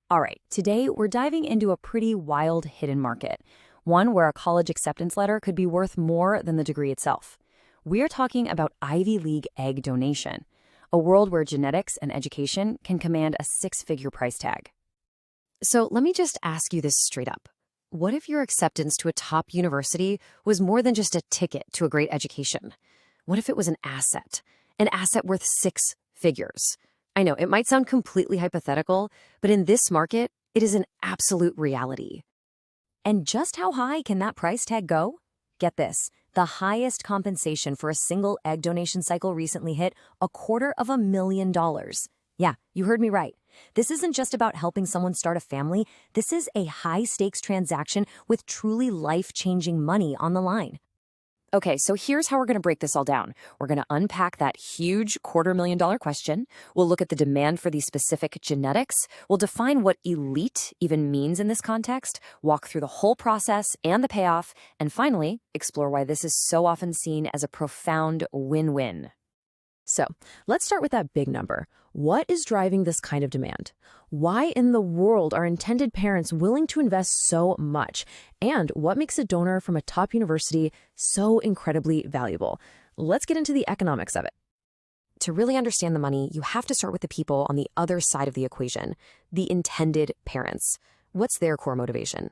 All right, today we're diving into a pretty wild hidden market, one where a college acceptance letter could be worth more than the degree itself. We're talking about Ivy League egg donation, a world where genetics and education can command a six-figure price tag. So let me just ask you this straight up. What if your acceptance to a top university was more than just a ticket to a great education? What if it was an asset worth six figures? I know it might sound completely hypothetical, but in this market, it is an absolute reality. And just how high can that price tag go? Get this, the highest compensation for a single egg donation cycle recently hit $250,000. Yeah, you heard me right. This isn't just about helping someone start a family. This is a high-stakes transaction with truly life-changing money on the line. Okay, so here's how we're going to break this all down. We're going to unpack that huge $250,000 question. We'll look at the demand for these specific genetics. We'll define what elite even means in this context, walk through the whole process and the payoff, and finally, explore why this is so often seen as a profound win-win. So let's start with that big number. What is driving this kind of demand? Why in the world are intended parents willing to invest so much? And what makes a donor from a top university so incredibly valuable? Let's get into the economics of it. To really understand the money, you have to start with the people on the other side of the equation, the intended parents. What's their core motivation?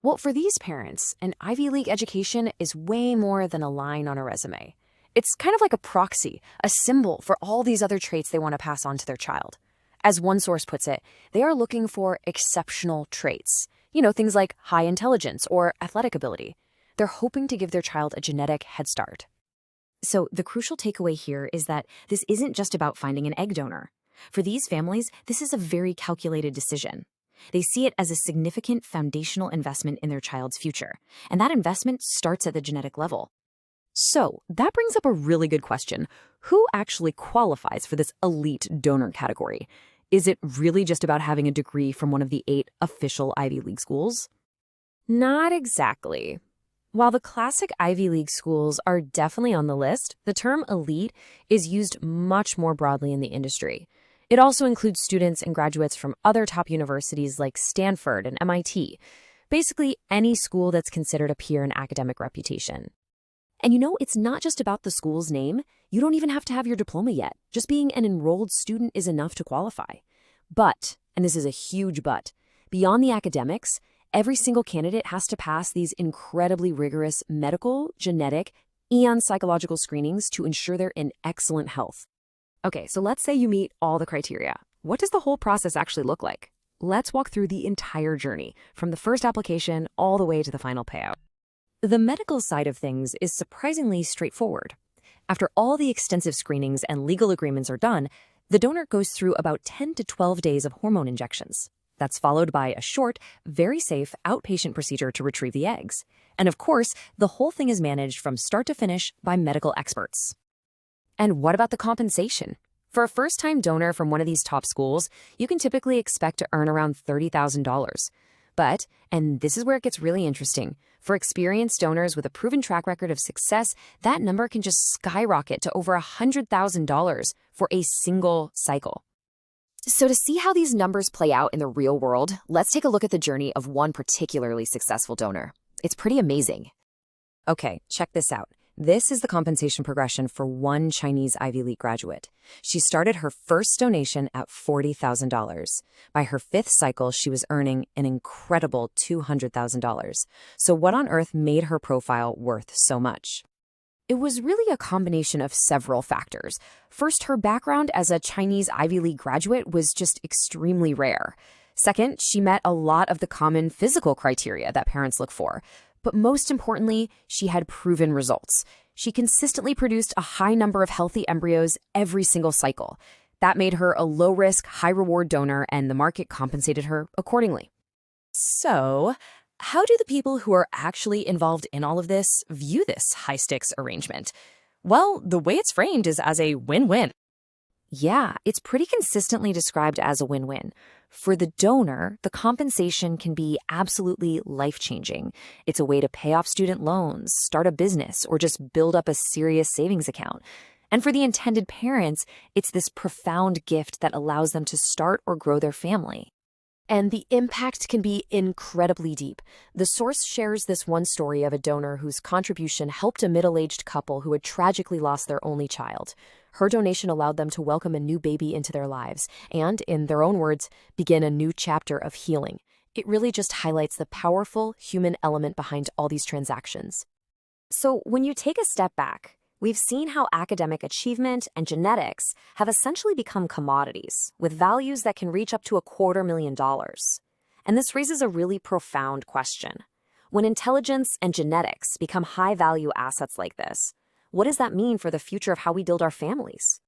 Well, for these parents, an Ivy League education is way more than a line on a resume. It's kind of like a proxy, a symbol for all these other traits they want to pass on to their child. As one source puts it, they are looking for exceptional traits. Things like high intelligence or athletic ability. They're hoping to give their child a genetic head start. So the crucial takeaway here is that this isn't just about finding an egg donor. For these families, this is a very calculated decision. They see it as a significant foundational investment in their child's future, and that investment starts at the genetic level. So that brings up a really good question. Who actually qualifies for this elite donor category? Is it really just about having a degree from one of the 8 official Ivy League schools? Not exactly. While the classic Ivy League schools are definitely on the list, the term elite is used much more broadly in the industry. It also includes students and graduates from other top universities like Stanford and MIT. Basically, any school that's considered a peer in academic reputation. And it's not just about the school's name. You don't even have to have your diploma yet. Just being an enrolled student is enough to qualify. But, and this is a huge but, beyond the academics, every single candidate has to pass these incredibly rigorous medical, genetic, and psychological screenings to ensure they're in excellent health. Okay, so let's say you meet all the criteria. What does the whole process actually look like? Let's walk through the entire journey, from the first application all the way to the final payout. The medical side of things is surprisingly straightforward. After all the extensive screenings and legal agreements are done, the donor goes through about 10 to 12 days of hormone injections. That's followed by a short, very safe outpatient procedure to retrieve the eggs. And of course, the whole thing is managed from start to finish by medical experts. And what about the compensation? For a first-time donor from one of these top schools, you can typically expect to earn around $30,000. But, and this is where it gets really interesting, for experienced donors with a proven track record of success, that number can just skyrocket to over $100,000 for a single cycle. So to see how these numbers play out in the real world, let's take a look at the journey of one particularly successful donor. It's pretty amazing. Okay, check this out. This is the compensation progression for one Chinese Ivy League graduate. She started her first donation at $40,000. By her 5th cycle, she was earning an incredible $200,000. So what on earth made her profile worth so much? It was really a combination of several factors. First, her background as a Chinese Ivy League graduate was just extremely rare. Second, she met a lot of the common physical criteria that parents look for. But most importantly, she had proven results. She consistently produced a high number of healthy embryos every single cycle. That made her a low-risk, high-reward donor, and the market compensated her accordingly. So, how do the people who are actually involved in all of this view this high-stakes arrangement? Well, the way it's framed is as a win-win. Yeah, it's pretty consistently described as a win-win. For the donor, the compensation can be absolutely life-changing. It's a way to pay off student loans, start a business, or just build up a serious savings account. And for the intended parents, it's this profound gift that allows them to start or grow their family. And the impact can be incredibly deep. The source shares this one story of a donor whose contribution helped a middle-aged couple who had tragically lost their only child. Her donation allowed them to welcome a new baby into their lives and, in their own words, begin a new chapter of healing. It really just highlights the powerful human element behind all these transactions. So, when you take a step back, we've seen how academic achievement and genetics have essentially become commodities with values that can reach up to $250,000. And this raises a really profound question. When intelligence and genetics become high-value assets like this, what does that mean for the future of how we build our families?